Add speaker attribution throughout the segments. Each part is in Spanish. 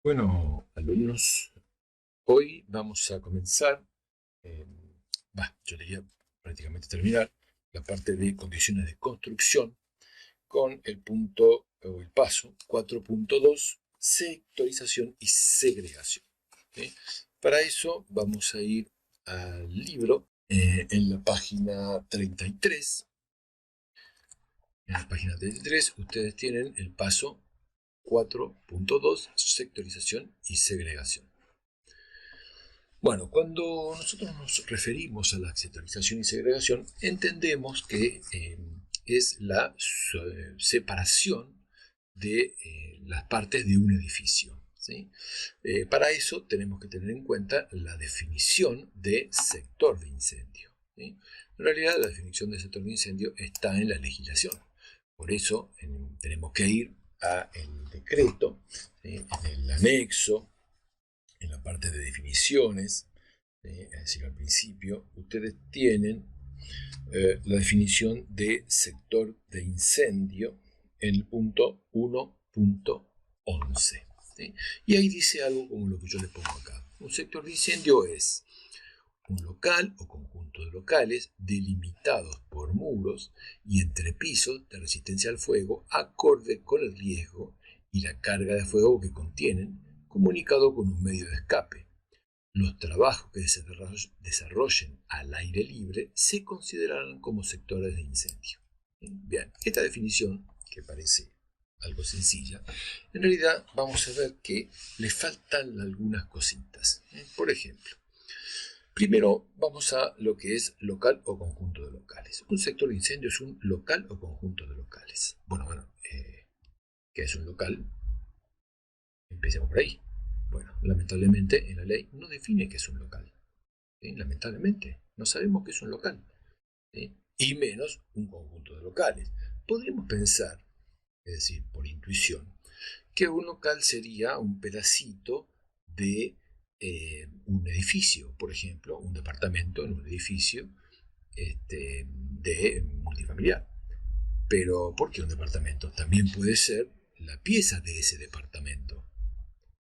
Speaker 1: Bueno, alumnos, hoy vamos a comenzar, eh, yo diría prácticamente terminar, la parte de condiciones de construcción con el punto o el paso 4.2, sectorización y segregación. ¿Sí? Para eso vamos a ir al libro en la página 33. En la página 33 ustedes tienen el paso 4.2, sectorización y segregación. Bueno, cuando nosotros nos referimos a la sectorización y segregación, entendemos que es la separación de las partes de un edificio. ¿Sí? Para eso tenemos que tener en cuenta la definición de sector de incendio. ¿Sí? En realidad, la definición de sector de incendio está en la legislación. Por eso tenemos que ir al decreto, ¿sí? En el anexo, en la parte de definiciones, es decir, al principio, ustedes tienen la definición de sector de incendio en el punto 1.11. ¿Sí? Y ahí dice algo como lo que yo les pongo acá. Un sector de incendio es un local o conjunto de locales delimitados por muros y entrepisos de resistencia al fuego acorde con el riesgo y la carga de fuego que contienen, comunicado con un medio de escape. Los trabajos que se desarrollen al aire libre se considerarán como sectores de incendio. Bien, esta definición, que parece algo sencilla, en realidad vamos a ver que le faltan algunas cositas. Por ejemplo, primero vamos a lo que es local o conjunto de locales. Un sector de incendio es un local o conjunto de locales. ¿Qué es un local? Empecemos por ahí. Bueno, lamentablemente en la ley no define qué es un local. ¿Sí? Lamentablemente, no sabemos qué es un local. ¿Sí? Y menos un conjunto de locales. Podríamos pensar, es decir, por intuición, que un local sería un pedacito de un edificio, por ejemplo, un departamento en un edificio de multifamiliar. Pero, ¿por qué un departamento? También puede ser la pieza de ese departamento.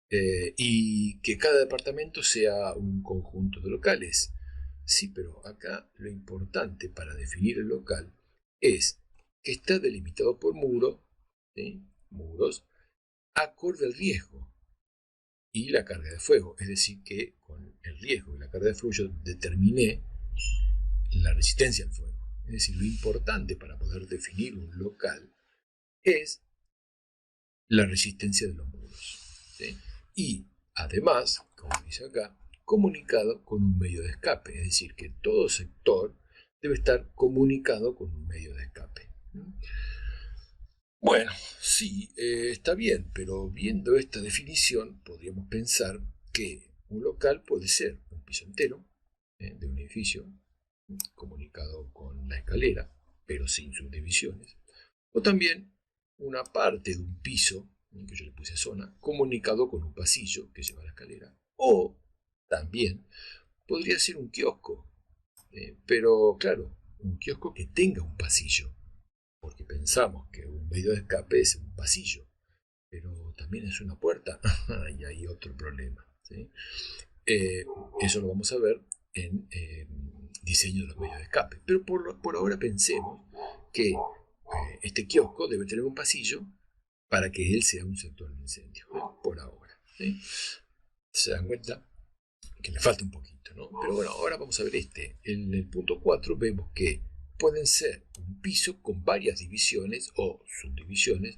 Speaker 1: Y que cada departamento sea un conjunto de locales. Sí, pero acá lo importante para definir el local es que está delimitado por muros, ¿sí? Muros, acorde al riesgo y la carga de fuego. Es decir, que con el riesgo y la carga de fuego yo determiné la resistencia al fuego. Es decir, lo importante para poder definir un local es la resistencia de los muros. ¿Sí? Y además, como dice acá, comunicado con un medio de escape, es decir, que todo sector debe estar comunicado con un medio de escape. Bueno, sí, está bien, pero viendo esta definición podríamos pensar que un local puede ser un piso entero de un edificio comunicado con la escalera, pero sin subdivisiones, o también una parte de un piso, que yo le puse zona, comunicado con un pasillo que lleva a la escalera, o también podría ser un kiosco, pero claro, un kiosco que tenga un pasillo, porque pensamos que un medio de escape es un pasillo, pero también es una puerta, y hay otro problema. ¿Sí? Eh, Eso lo vamos a ver en diseño de los medios de escape. Pero por ahora pensemos que este kiosco debe tener un pasillo para que él sea un sector de incendio. Por ahora. ¿Sí? Se dan cuenta que le falta un poquito, ¿no? Pero bueno, ahora vamos a ver este. En el punto 4 vemos que pueden ser un piso con varias divisiones o subdivisiones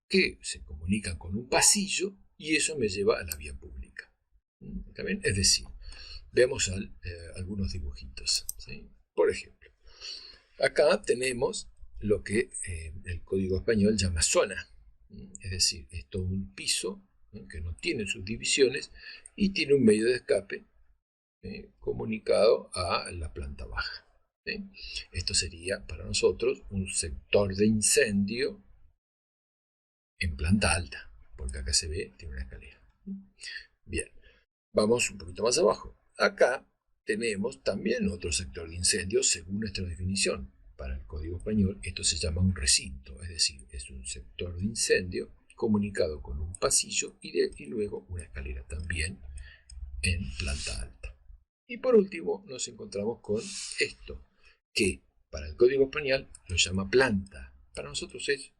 Speaker 1: que se comunican con un pasillo y eso me lleva a la vía pública. ¿Está bien? Es decir, veamos algunos dibujitos. ¿Sí? Por ejemplo, acá tenemos lo que el código español llama zona. Es decir, es todo un piso que no tiene subdivisiones y tiene un medio de escape comunicado a la planta baja. ¿Sí? Esto sería para nosotros un sector de incendio en planta alta, porque acá se ve, tiene una escalera. Bien, vamos un poquito más abajo. Acá tenemos también otro sector de incendio según nuestra definición. Para el código español esto se llama un recinto, es decir, es un sector de incendio comunicado con un pasillo y luego una escalera también en planta alta. Y por último nos encontramos con esto, que para el código español lo llama planta. Para nosotros es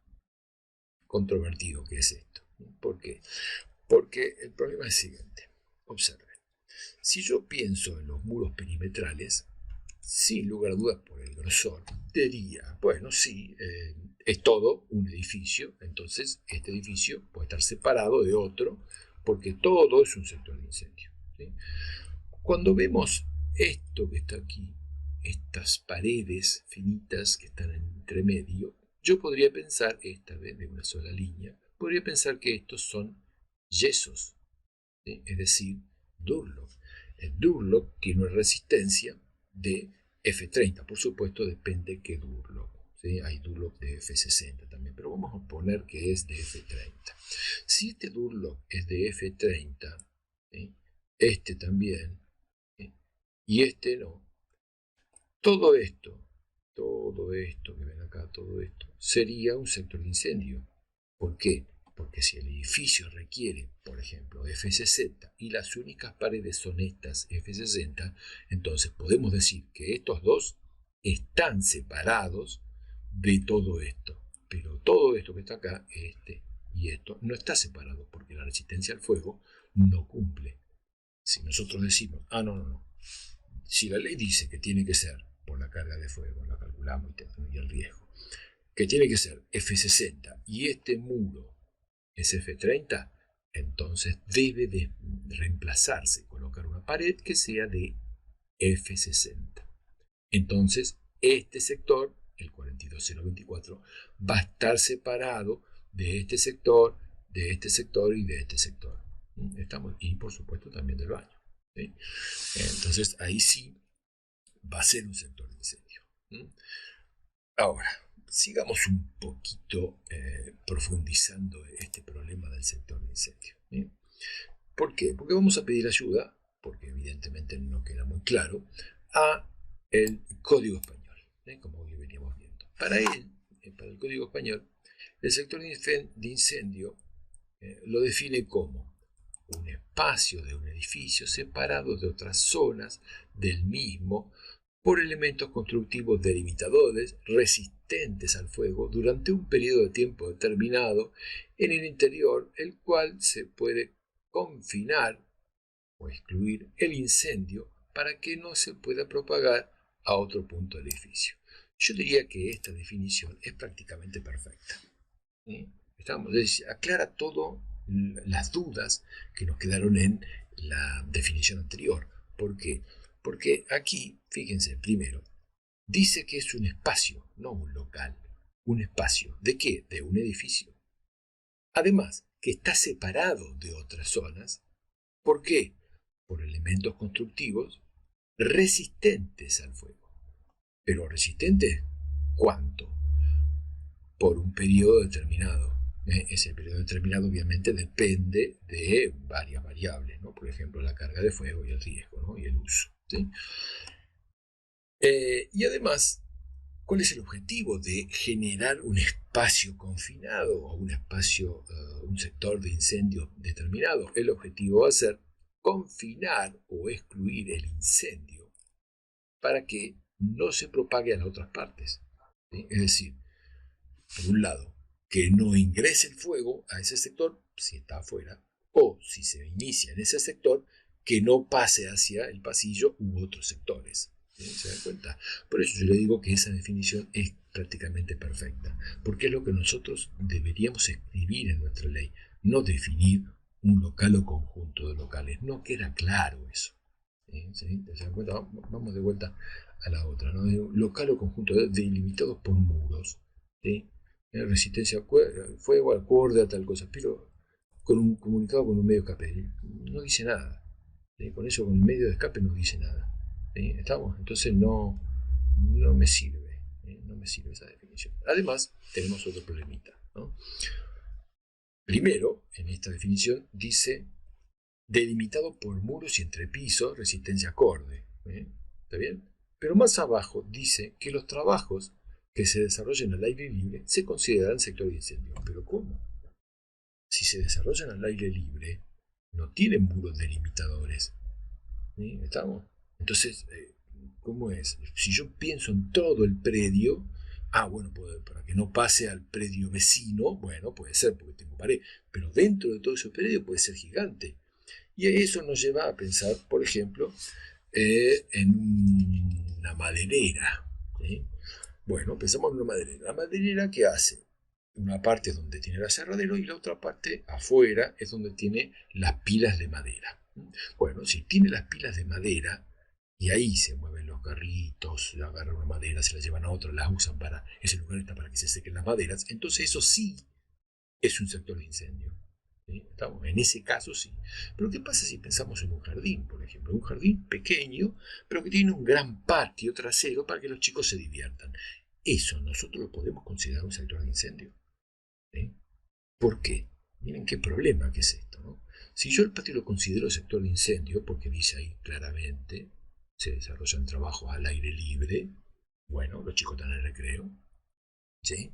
Speaker 1: controvertido qué es esto. ¿Por qué? Porque el problema es el siguiente. Observen. Si yo pienso en los muros perimetrales, sin lugar a dudas por el grosor, diría, bueno, sí, es todo un edificio, entonces este edificio puede estar separado de otro, porque todo es un sector de incendio. ¿Sí? Cuando vemos esto que está aquí, estas paredes finitas que están entre medio, yo podría pensar, esta vez de una sola línea, podría pensar que estos son yesos, ¿sí? Es decir, Durlock. El Durlock tiene una resistencia de F30, por supuesto depende qué Durlock. ¿Sí? Hay Durlock de F60 también, pero vamos a poner que es de F30. Si este Durlock es de F30, ¿sí? Este también, ¿sí? Y este no, todo esto que ven acá, todo esto, sería un sector de incendio. ¿Por qué? Porque si el edificio requiere, por ejemplo, F60 y las únicas paredes son estas F60, entonces podemos decir que estos dos están separados de todo esto. Pero todo esto que está acá, este y esto, no está separado porque la resistencia al fuego no cumple. Si nosotros decimos, no, si la ley dice que tiene que ser por la carga de fuego, la calculamos y el riesgo, que tiene que ser F60 y este muro es F30, entonces debe de reemplazarse, colocar una pared que sea de F60. Entonces, este sector, el 42024, va a estar separado de este sector, de este sector y de este sector. Y por supuesto también del baño. ¿Sí? Entonces, ahí sí va a ser un sector de incendio. Ahora, sigamos un poquito profundizando este problema del sector de incendio. ¿Por qué? Porque vamos a pedir ayuda, porque evidentemente no queda muy claro, a el Código Español, como hoy veníamos viendo. Para él, para el Código Español, el sector de incendio lo define como un espacio de un edificio separado de otras zonas del mismo por elementos constructivos delimitadores resistentes al fuego durante un periodo de tiempo determinado en el interior, el cual se puede confinar o excluir el incendio para que no se pueda propagar a otro punto del edificio. Yo diría que esta definición es prácticamente perfecta. Aclara todo las dudas que nos quedaron en la definición anterior. ¿Por qué? Porque aquí, fíjense, primero, dice que es un espacio, no un local. Un espacio. ¿De qué? De un edificio. Además, que está separado de otras zonas. ¿Por qué? Por elementos constructivos resistentes al fuego. ¿Pero resistentes cuánto? Por un periodo determinado. Ese periodo determinado obviamente depende de varias variables, ¿no? Por ejemplo, la carga de fuego y el riesgo, ¿no? Y el uso. ¿Sí? Y además, ¿cuál es el objetivo de generar un espacio confinado o un espacio, un sector de incendio determinado? El objetivo va a ser confinar o excluir el incendio para que no se propague a las otras partes. ¿Sí? Es decir, por un lado, que no ingrese el fuego a ese sector si está afuera, o si se inicia en ese sector, que no pase hacia el pasillo u otros sectores. ¿Se dan cuenta? Por eso yo le digo que esa definición es prácticamente perfecta, porque es lo que nosotros deberíamos escribir en nuestra ley, no definir un local o conjunto de locales. No queda claro eso. ¿Se dan cuenta? Vamos de vuelta a la otra, ¿no? Local o conjunto delimitados por muros, ¿sí? Resistencia al fuego, acorde a tal cosa, pero con un comunicado con un medio de escape no dice nada. ¿Sí? Con eso, con el medio de escape no dice nada. ¿Sí? ¿Estamos? Entonces no me sirve. No me sirve esa definición. Además, tenemos otro problemita, ¿no? Primero, en esta definición dice delimitado por muros y entrepisos, resistencia acorde. ¿Está bien? Pero más abajo dice que los trabajos que se desarrollen al aire libre se consideran sector de incendio. ¿Pero cómo? si se desarrollan al aire libre, no tienen muros delimitadores. ¿Sí? ¿Estamos? Entonces, ¿cómo es? Si yo pienso en todo el predio, bueno, para que no pase al predio vecino, bueno, puede ser porque tengo pared, pero dentro de todo ese predio puede ser gigante. Y eso nos lleva a pensar, por ejemplo, en una maderera. ¿Sí? Bueno, pensamos en una maderera. La maderera, ¿qué hace? Una parte es donde tiene el aserradero y la otra parte, afuera, es donde tiene las pilas de madera. Bueno, si tiene las pilas de madera, y ahí se mueven los carritos, agarran una madera, se la llevan a otro, la usan para, ese lugar está para que se sequen las maderas, entonces eso sí es un sector de incendio. ¿Sí? Estamos, en ese caso sí. Pero ¿qué pasa si pensamos en un jardín, por ejemplo? Un jardín pequeño, pero que tiene un gran patio trasero para que los chicos se diviertan. Eso nosotros lo podemos considerar un sector de incendio. ¿Sí? ¿Por qué? Miren qué problema que es esto, ¿no? Si yo el patio lo considero sector de incendio, porque dice ahí claramente, se desarrollan trabajos al aire libre, bueno, los chicos están en el recreo, ¿sí?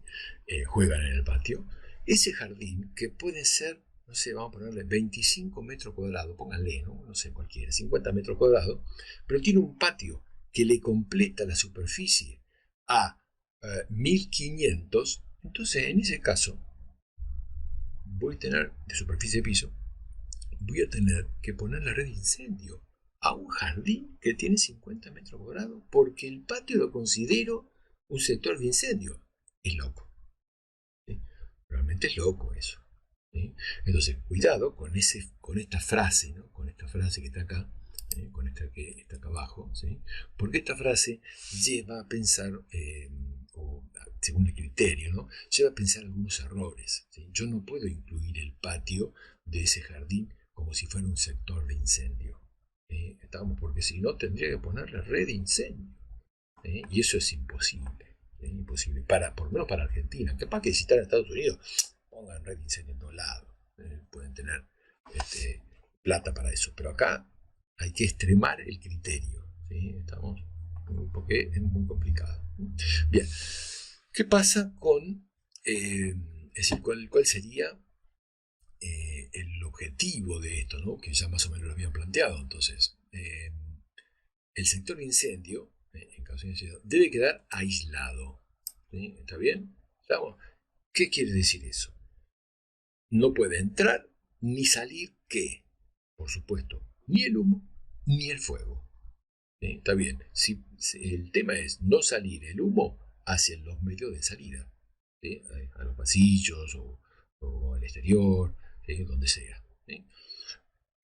Speaker 1: Juegan en el patio, ese jardín que puede ser, no sé, vamos a ponerle 25 metros cuadrados, pónganle, no sé cualquiera, 50 metros cuadrados, pero tiene un patio que le completa la superficie a 1500, entonces en ese caso voy a tener, de superficie de piso, voy a tener que poner la red de incendio a un jardín que tiene 50 metros cuadrados porque el patio lo considero un sector de incendio. Es loco. ¿Sí? Realmente es loco eso. ¿Sí? Entonces, cuidado con esta frase, ¿no? Con esta frase que está acá, con esta que está acá abajo, ¿sí? Porque esta frase lleva a pensar, o según el criterio, ¿no? Lleva a pensar algunos errores. ¿Sí? Yo no puedo incluir el patio de ese jardín como si fuera un sector de incendio. Porque si no tendría que ponerle red de incendio. Y eso es imposible. Imposible. Por lo menos para Argentina. Capaz que si están en Estados Unidos, pongan red de incendio en todos lados. Pueden tener este, plata para eso. Pero acá hay que extremar el criterio. ¿Sí? Estamos, porque es muy complicado. Bien. ¿Qué pasa con, es decir, cuál sería el objetivo de esto, ¿no? Que ya más o menos lo habían planteado? Entonces, el sector de incendio, en caso de incendio, debe quedar aislado. ¿Sí? ¿Está bien? ¿Estamos? ¿Qué quiere decir eso? No puede entrar ni salir, ¿qué? Por supuesto, ni el humo ni el fuego. ¿Sí? Está bien. Si el tema es no salir el humo hacia los medios de salida, ¿sí? A los pasillos o al exterior, ¿sí? Donde sea. ¿Sí?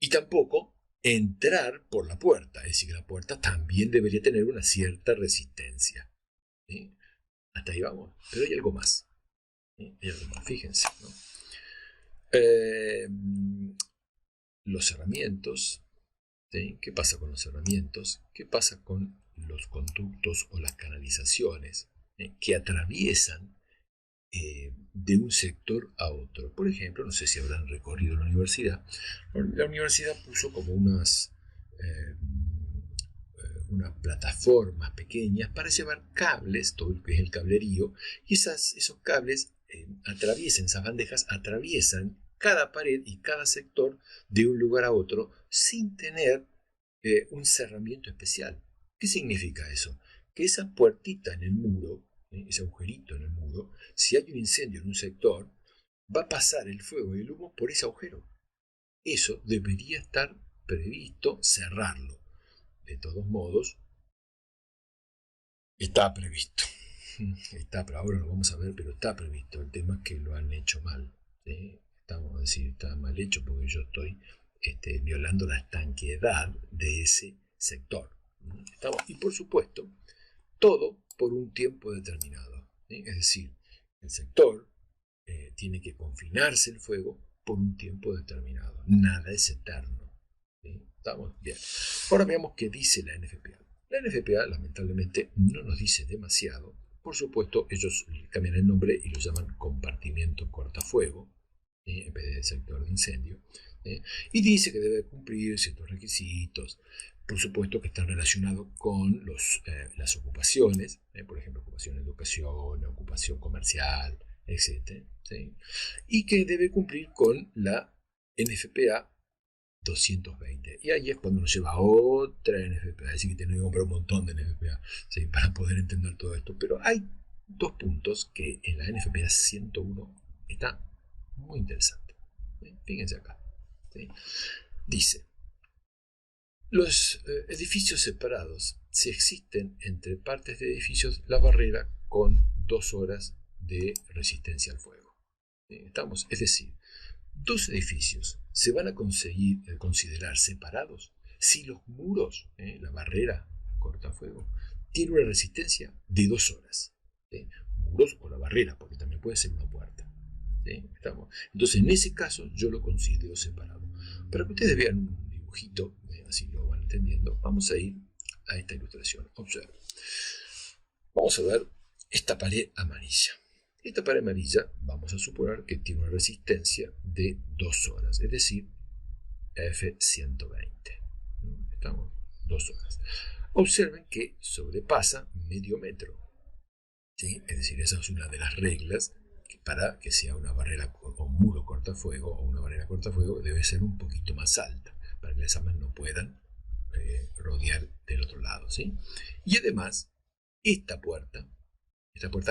Speaker 1: Y tampoco entrar por la puerta, es decir, que la puerta también debería tener una cierta resistencia. ¿Sí? Hasta ahí vamos, pero hay algo más. ¿Sí? Hay algo más, fíjense. ¿No? Los cerramientos, ¿sí? ¿Qué pasa con los cerramientos? ¿Qué pasa con los conductos o las canalizaciones que atraviesan de un sector a otro? Por ejemplo, no sé si habrán recorrido la universidad. La universidad puso como unas plataformas pequeñas para llevar cables, todo lo que es el cablerío, y esos cables atraviesan, esas bandejas atraviesan cada pared y cada sector de un lugar a otro sin tener un cerramiento especial. ¿Qué significa eso? Que esa puertita en el muro, ese agujerito en el muro, si hay un incendio en un sector, va a pasar el fuego y el humo por ese agujero. Eso debería estar previsto cerrarlo. De todos modos, está previsto. Está, pero ahora lo vamos a ver, pero está previsto. El tema es que lo han hecho mal. ¿Sí? Vamos a decir, está mal hecho porque yo estoy violando la estanqueidad de ese sector. Y por supuesto, todo por un tiempo determinado. ¿Sí? Es decir, el sector tiene que confinarse el fuego por un tiempo determinado. Nada es eterno. ¿Sí? ¿Estamos? Bien. Ahora veamos qué dice la NFPA. La NFPA, lamentablemente, no nos dice demasiado. Por supuesto, ellos cambian el nombre y lo llaman compartimiento cortafuego, en vez de sector de incendio. Y dice que debe cumplir ciertos requisitos, por supuesto que están relacionados con las ocupaciones, por ejemplo, ocupación de educación, ocupación comercial, etc. ¿sí? Y que debe cumplir con la NFPA 220. Y ahí es cuando nos lleva a otra NFPA. Es decir, que tenemos que comprar un montón de NFPA, ¿sí? Para poder entender todo esto. Pero hay dos puntos que en la NFPA 101 está muy interesante. ¿Sí? Fíjense acá. ¿Sí? Dice, los edificios separados, si existen entre partes de edificios la barrera con 2 horas de resistencia al fuego. ¿Estamos? Es decir, dos edificios se van a considerar separados si los muros, la barrera cortafuego, tiene una resistencia de 2 horas. ¿Sí? Muros o la barrera, porque también puede ser una puerta. ¿Sí? ¿Estamos? Entonces, en ese caso, yo lo considero separado. Para que ustedes vean un dibujito, así lo van entendiendo, vamos a ir a esta ilustración. Observen. Vamos a ver esta pared amarilla. Esta pared amarilla vamos a suponer que tiene una resistencia de 2 horas, es decir, F120. Estamos 2 horas. Observen que sobrepasa medio metro. ¿Sí? Es decir, esa es una de las reglas para que sea una barrera o un muro cortafuego o una barrera cortafuego debe ser un poquito más alta para que las armas no puedan rodear del otro lado. ¿Sí? Y además, esta puerta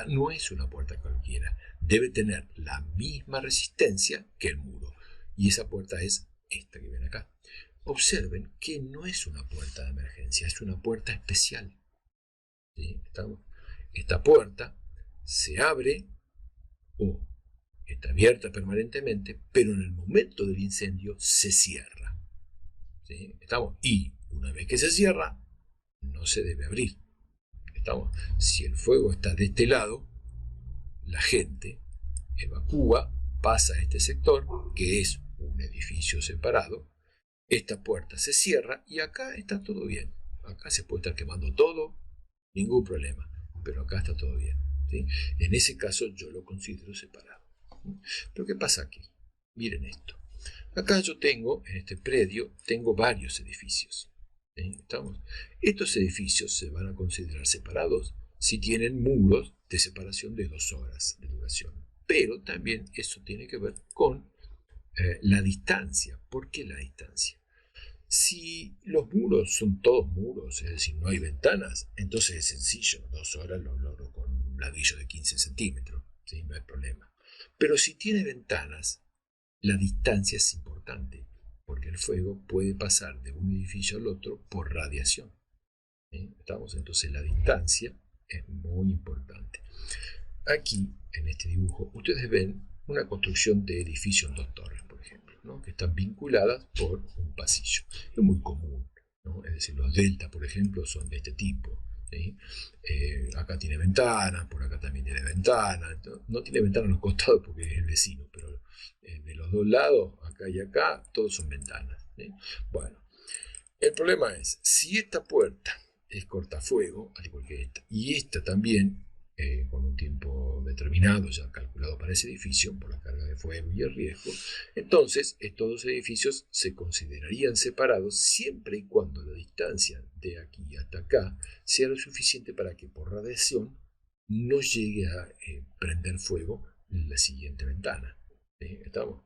Speaker 1: no es una puerta cualquiera, debe tener la misma resistencia que el muro. Y esa puerta es esta que ven acá. Observen que no es una puerta de emergencia, es una puerta especial. ¿Sí? Esta puerta se abre o está abierta permanentemente, pero en el momento del incendio se cierra. ¿Sí? Y una vez que se cierra, no se debe abrir. Si el fuego está de este lado, la gente evacúa, pasa a este sector, que es un edificio separado, esta puerta se cierra y acá está todo bien. Acá se puede estar quemando todo, ningún problema, pero acá está todo bien. ¿Sí? En ese caso yo lo considero separado. Pero ¿qué pasa aquí? Miren esto. Acá yo tengo, en este predio, tengo varios edificios. ¿Estamos? Estos edificios se van a considerar separados si tienen muros de separación de 2 horas de duración. Pero también eso tiene que ver con la distancia. ¿Por qué la distancia? Si los muros son todos muros, es decir, no hay ventanas, entonces es sencillo, 2 horas lo logro con un ladrillo de 15 centímetros, ¿sí? No hay problema. Pero si tiene ventanas, la distancia es importante, porque el fuego puede pasar de un edificio al otro por radiación. ¿Estamos? Entonces la distancia es muy importante. Aquí, en este dibujo, ustedes ven una construcción de edificios en 2 torres, por ejemplo, ¿no? Que están vinculadas por un pasillo. Es muy común, ¿no? Es decir, los delta, por ejemplo, son de este tipo. ¿Sí? Acá tiene ventanas, por acá también tiene ventanas. No tiene ventanas en los costados porque es el vecino, pero de los dos lados, acá y acá, todos son ventanas. ¿Sí? Bueno, el problema es, si esta puerta es cortafuego, al igual que esta, y esta también, con un tiempo determinado ya calculado para ese edificio, por la carga de fuego y el riesgo, entonces estos dos edificios se considerarían separados siempre y cuando la distancia de aquí hasta acá sea lo suficiente para que por radiación no llegue a prender fuego la siguiente ventana. ¿Estamos?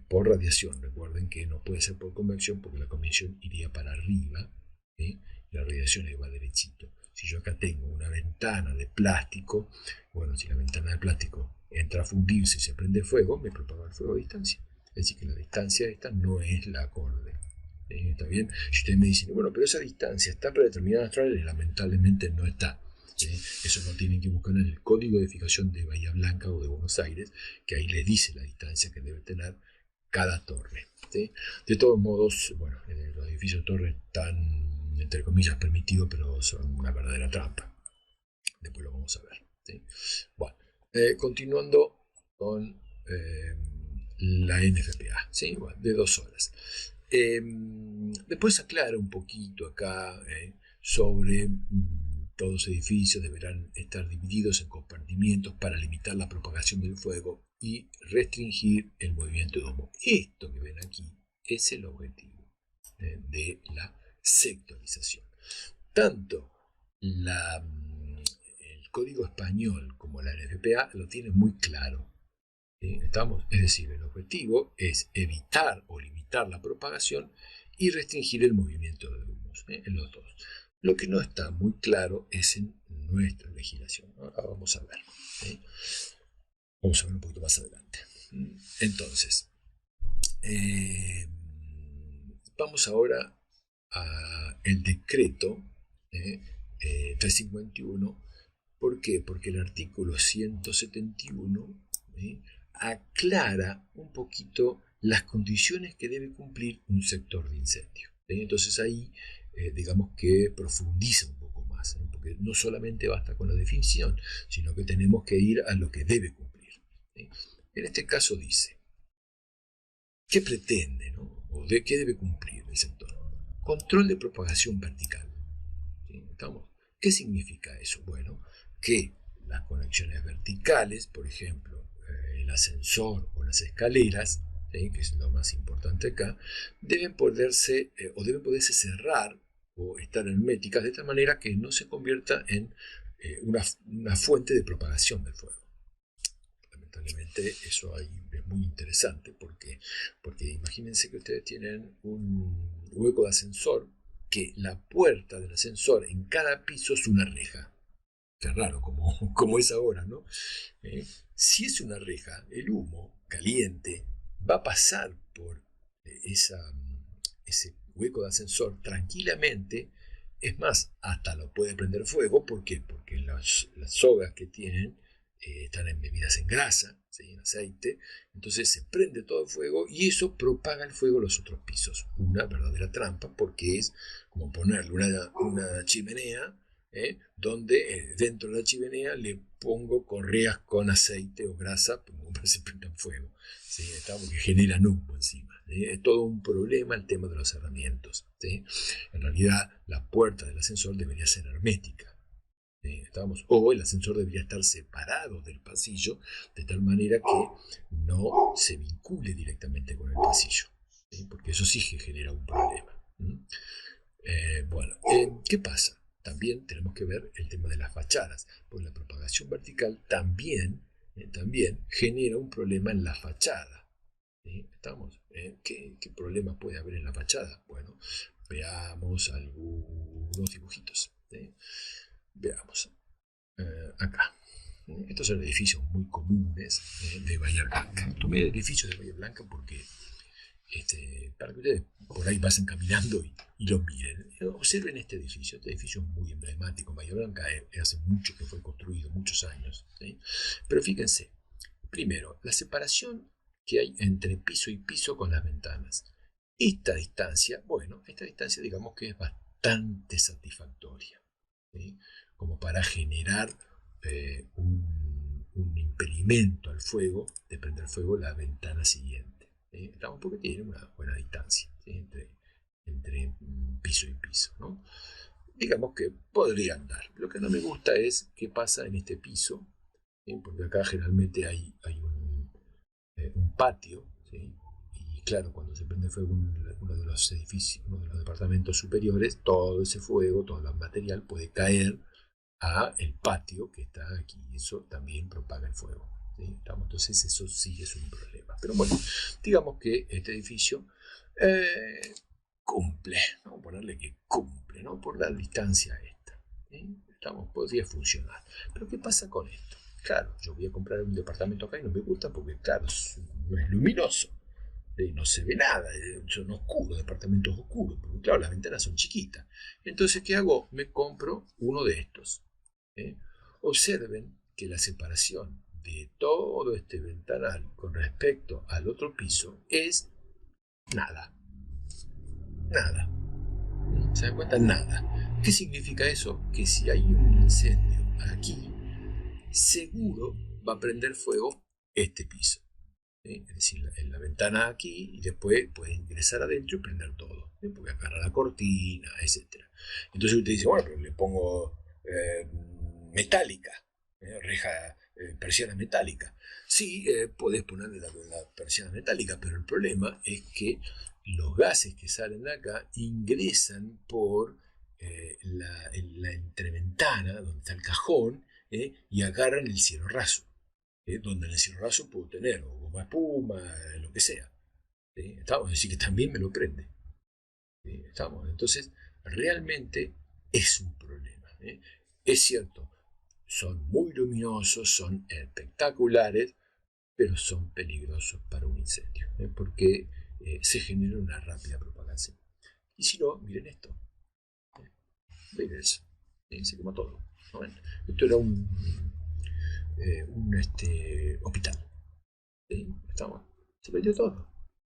Speaker 1: Por radiación. Recuerden que no puede ser por convección porque la convección iría para arriba, y la radiación va derechito. Si yo acá tengo una ventana de plástico, bueno, si la ventana de plástico entra a fundirse y se prende fuego, me propaga el fuego a distancia. Es decir, que la distancia esta no es la acorde. ¿Está bien? Si ustedes me dicen, bueno, pero esa distancia está predeterminada en Australia, lamentablemente no está. Eso lo tienen que buscar en el código de edificación de Bahía Blanca o de Buenos Aires, que ahí les dice la distancia que debe tener cada torre. ¿Sí? De todos modos, bueno, los edificios torres están, entre comillas, permitidos, pero son una verdadera trampa. Después lo vamos a ver. ¿Sí? Bueno, continuando con la NFPA, ¿sí? Bueno, de 2 horas. Después aclara un poquito acá sobre todos los edificios deberán estar divididos en compartimientos para limitar la propagación del fuego y restringir el movimiento de humo. Esto que ven aquí es el objetivo de la sectorización. Tanto el Código Español como la NFPA lo tienen muy claro. ¿Estamos? Es decir, el objetivo es evitar o limitar la propagación y restringir el movimiento de humos, en los dos. Lo que no está muy claro es en nuestra legislación. Ahora vamos a ver. Vamos a ver un poquito más adelante. Entonces, vamos ahora al decreto 351. ¿Por qué? Porque el artículo 171 aclara un poquito las condiciones que debe cumplir un sector de incendio. Entonces ahí, digamos que profundiza un poco más, porque no solamente basta con la definición, sino que tenemos que ir a lo que debe cumplir. En este caso dice, ¿qué pretende, no? ¿O de qué debe cumplir el sector? Control de propagación vertical. ¿Qué significa eso? Bueno, que las conexiones verticales, por ejemplo, el ascensor o las escaleras, que es lo más importante acá, deben poderse cerrar o estar herméticas de tal manera que no se convierta en una fuente de propagación del fuego. Lamentablemente eso ahí es muy interesante porque imagínense que ustedes tienen un hueco de ascensor, que la puerta del ascensor en cada piso es una reja. Qué raro como es ahora, ¿no? Si es una reja, el humo caliente va a pasar por ese hueco de ascensor tranquilamente. Es más, hasta lo puede prender fuego. ¿Por qué? Porque las sogas que tienen están embebidas en grasa, ¿sí? En aceite. Entonces se prende todo el fuego y eso propaga el fuego a los otros pisos. Una verdadera trampa, porque es como ponerle una chimenea, donde dentro de la chimenea le pongo correas con aceite o grasa como para que se prendan fuego, ¿sí? Porque generan humo encima. Es todo un problema el tema de los cerramientos, ¿sí? En realidad la puerta del ascensor debería ser hermética, o el ascensor debería estar separado del pasillo de tal manera que no se vincule directamente con el pasillo, ¿sí? Porque eso sí que genera un problema. Bueno, ¿qué pasa? También tenemos que ver el tema de las fachadas, porque la propagación vertical también genera un problema en la fachada. ¿Estamos? ¿Qué problema puede haber en la fachada? Bueno, veamos algunos dibujitos. Veamos. Acá. Estos son edificios muy comunes de Bahía Blanca. Tomé edificios de Bahía Blanca porque para que ustedes por ahí pasen caminando y lo miren. Observen este edificio. Este edificio es muy emblemático en Bahía Blanca. Hace mucho que fue construido, muchos años, ¿sí? Pero fíjense, primero, la separación que hay entre piso y piso con las ventanas. Esta distancia digamos que es bastante satisfactoria, ¿sí? Como para generar un impedimento al fuego, de prender fuego la ventana siguiente. Estamos porque tiene una buena distancia, ¿sí? entre piso y piso, ¿no? Digamos que podría andar. Lo que no me gusta es qué pasa en este piso, ¿sí? Porque acá generalmente hay un patio, ¿sí? Y claro, cuando se prende fuego uno de los edificios, uno de los departamentos superiores, todo ese fuego, todo el material puede caer a el patio que está aquí. Eso también propaga el fuego, ¿sí? Entonces eso sí es un problema. Pero bueno, digamos que este edificio cumple, vamos a ponerle que cumple, ¿no? Por la distancia esta, ¿sí? Podría funcionar. Pero ¿qué pasa con esto? Claro, yo voy a comprar un departamento acá y no me gusta porque, claro, no es luminoso. No se ve nada, son oscuros, departamentos oscuros, porque claro, las ventanas son chiquitas. Entonces, ¿qué hago? Me compro uno de estos. Observen que la separación de todo este ventanal con respecto al otro piso es nada. Nada. ¿Se dan cuenta? Nada. ¿Qué significa eso? Que si hay un incendio aquí, seguro va a prender fuego este piso. ¿Sí? Es decir, en la ventana aquí, y después puede ingresar adentro y prender todo, ¿sí? Porque agarra la cortina, etc. Entonces usted dice, bueno, pero le pongo metálica, reja, persiana metálica. Sí, podés ponerle la persiana metálica, pero el problema es que los gases que salen de acá ingresan por la entreventana, donde está el cajón, y agarran el cielo raso. donde en el cigarrazo puedo tener o goma espuma, lo que sea. Estamos, es decir, que también me lo prende. Estamos, entonces, realmente es un problema. Es cierto, son muy luminosos, son espectaculares, pero son peligrosos para un incendio, porque se genera una rápida propagación. Y si no, miren esto. Miren eso. Se quemó todo. ¿No ven? Esto era un hospital. ¿Sí? Estamos, se perdió todo.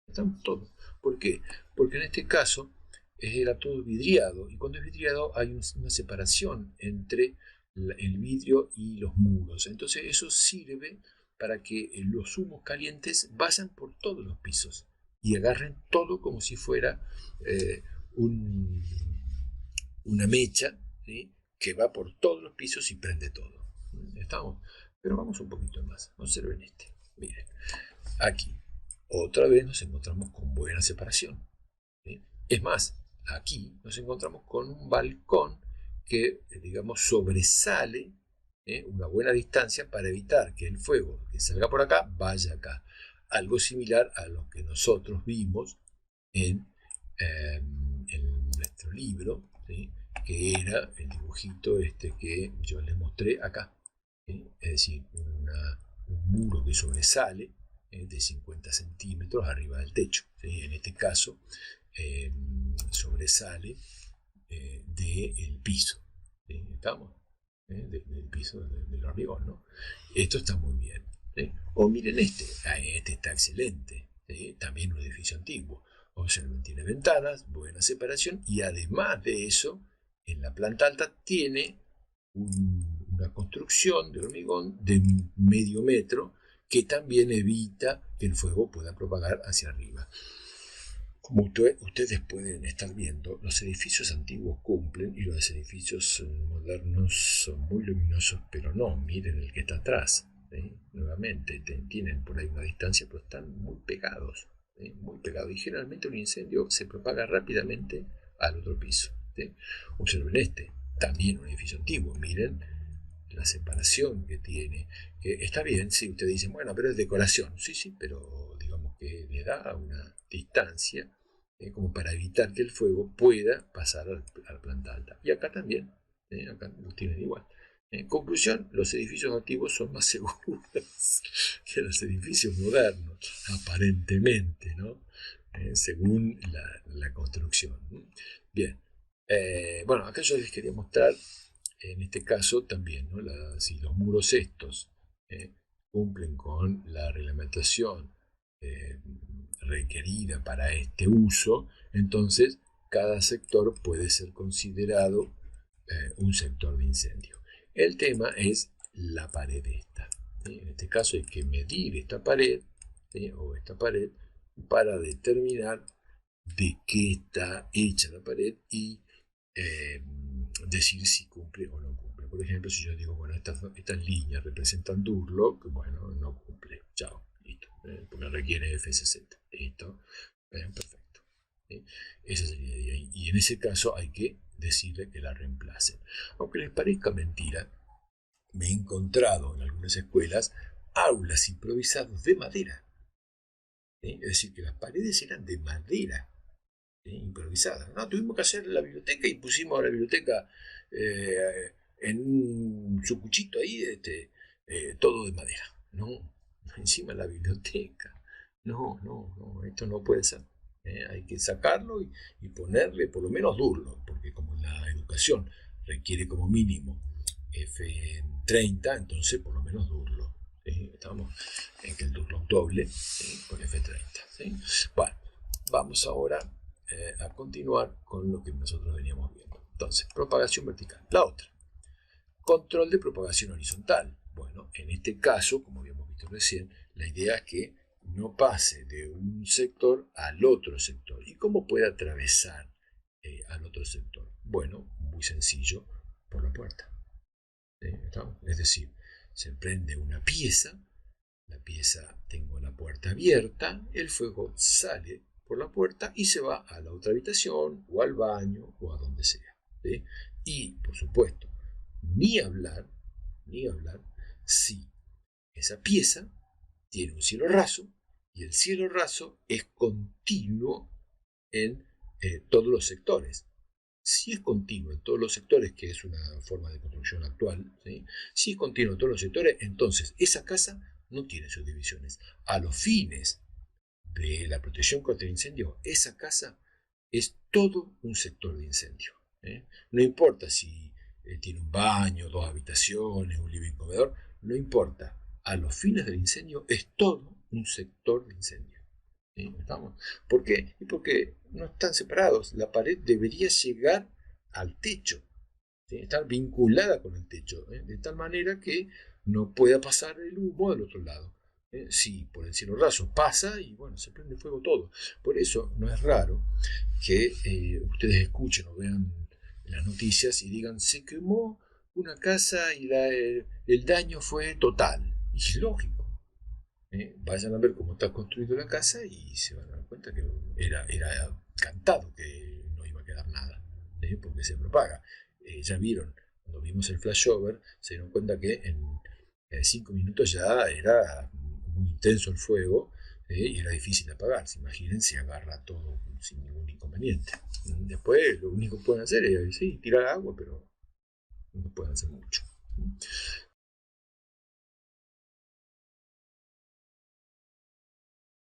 Speaker 1: Estamos todo. ¿Por qué? Porque en este caso era todo vidriado. Y cuando es vidriado hay una separación entre el vidrio y los muros. Entonces eso sirve para que los humos calientes vayan por todos los pisos y agarren todo como si fuera un, una mecha, ¿sí? Que va por todos los pisos y prende todo. ¿Estamos? Pero vamos un poquito más. Observen este. Miren, aquí otra vez nos encontramos con buena separación. ¿Sí? Es más, aquí nos encontramos con un balcón que, digamos, sobresale una buena distancia para evitar que el fuego que salga por acá vaya acá. Algo similar a lo que nosotros vimos en nuestro libro, ¿sí? Que era el dibujito que yo les mostré acá. ¿Sí? Es decir, un muro que sobresale de 50 centímetros arriba del techo. ¿Sí? En este caso, sobresale del piso. ¿Sí? ¿Estamos? Del piso del hormigón, ¿no? Esto está muy bien. ¿Sí? O miren este está excelente. ¿Sí? También un edificio antiguo. Observen, tiene ventanas, buena separación y además de eso, en la planta alta tiene una construcción de hormigón de medio metro que también evita que el fuego pueda propagar hacia arriba. Como ustedes pueden estar viendo, los edificios antiguos cumplen y los edificios modernos son muy luminosos, pero no, miren el que está atrás. Nuevamente, tienen por ahí una distancia, pero están muy pegados. Muy pegados. Y generalmente un incendio se propaga rápidamente al otro piso. Observen también un edificio antiguo, miren la separación que tiene, que está bien, si ustedes dicen, bueno, pero es decoración, sí, pero digamos que le da una distancia como para evitar que el fuego pueda pasar a la planta alta. Y acá también, acá lo tienen igual. En conclusión, los edificios antiguos son más seguros que los edificios modernos, aparentemente, ¿no? Según la construcción. Bien, bueno, acá yo les quería mostrar en este caso también, ¿no? Si los muros estos cumplen con la reglamentación eh, requerida para este uso, entonces cada sector puede ser considerado un sector de incendio. El tema es la pared esta. ¿Sí? En este caso hay que medir esta pared, ¿sí? O esta pared para determinar de qué está hecha la pared y decir si cumple o no cumple. Por ejemplo, si yo digo, bueno, estas líneas representan Durlock, bueno, no cumple, chao, listo, porque requiere FSZ, listo, perfecto. Esa sería, y en ese caso hay que decirle que la reemplacen. Aunque les parezca mentira, me he encontrado en algunas escuelas aulas improvisadas de madera. Es decir, que las paredes eran de madera. Improvisada. No, tuvimos que hacer la biblioteca y pusimos la biblioteca en un sucuchito ahí, todo de madera. No, encima la biblioteca. No, esto no puede ser. Hay que sacarlo y ponerle por lo menos Durlock, porque como la educación requiere como mínimo F30, entonces por lo menos Durlock. Estamos en que el Durlock doble con F30. ¿Sí? Bueno, vamos ahora a continuar con lo que nosotros veníamos viendo. Entonces, propagación vertical. La otra, control de propagación horizontal. Bueno, en este caso, como habíamos visto recién, la idea es que no pase de un sector al otro sector. ¿Y cómo puede atravesar al otro sector? Bueno, muy sencillo, por la puerta. Es decir, se prende una pieza, la pieza, tengo la puerta abierta, el fuego sale por la puerta y se va a la otra habitación o al baño o a donde sea. ¿Sí? Y, por supuesto, ni hablar si Esa pieza tiene un cielo raso y el cielo raso es continuo en todos los sectores. Si es continuo en todos los sectores, que es una forma de construcción actual, ¿sí? Si es continuo en todos los sectores, entonces esa casa no tiene subdivisiones. A los fines de la protección contra el incendio, esa casa es todo un sector de incendio. No importa si tiene un baño, dos habitaciones, un living comedor, no importa. A los fines del incendio es todo un sector de incendio. ¿Sí? ¿Estamos? ¿Por qué? Y porque no están separados. La pared debería llegar al techo, ¿sí? Estar vinculada con el techo, de tal manera que no pueda pasar el humo del otro lado. Si por el cielo raso pasa y bueno, se prende fuego todo. Por eso no es raro que ustedes escuchen o vean las noticias y digan se quemó una casa y el daño fue total. Y es lógico. Vayan a ver cómo está construida la casa y se van a dar cuenta que era cantado que no iba a quedar nada, porque se propaga. Ya vieron, cuando vimos el flashover, se dieron cuenta que en 5 minutos ya era muy intenso el fuego y era difícil de apagar. Se imaginen si agarra todo sin ningún inconveniente. Después lo único que pueden hacer es sí, tirar agua, pero no pueden hacer mucho.